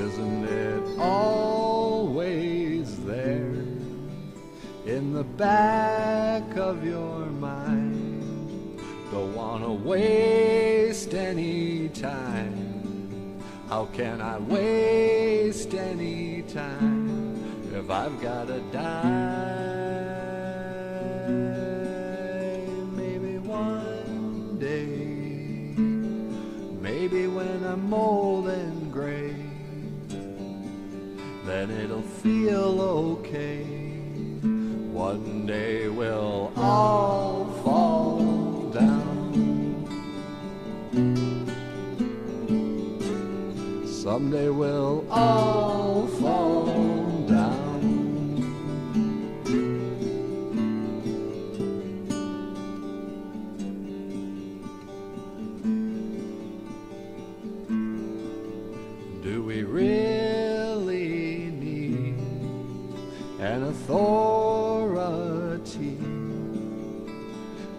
Isn't it always there in the back of your mind? Don't wanna waste any time. How can I waste any time if I've gotta die? Maybe one day, maybe when I'm old and gray, then it'll feel okay. One day we'll all fall down. Someday we'll all fall down. Do we really need an authority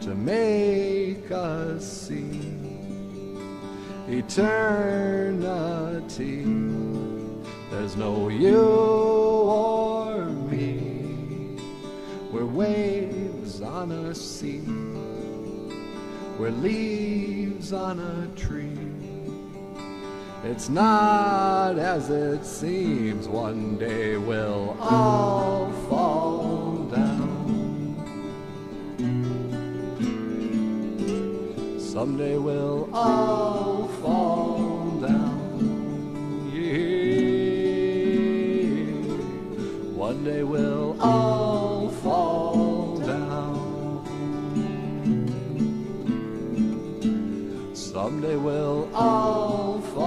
to make us see eternity? There's no you or me. We're waves on a sea. We're leaves on a tree. It's not as it seems. One day we'll all fall down. Someday we'll all fall down. Yeah. One day we'll all fall down. Someday we'll all fall down.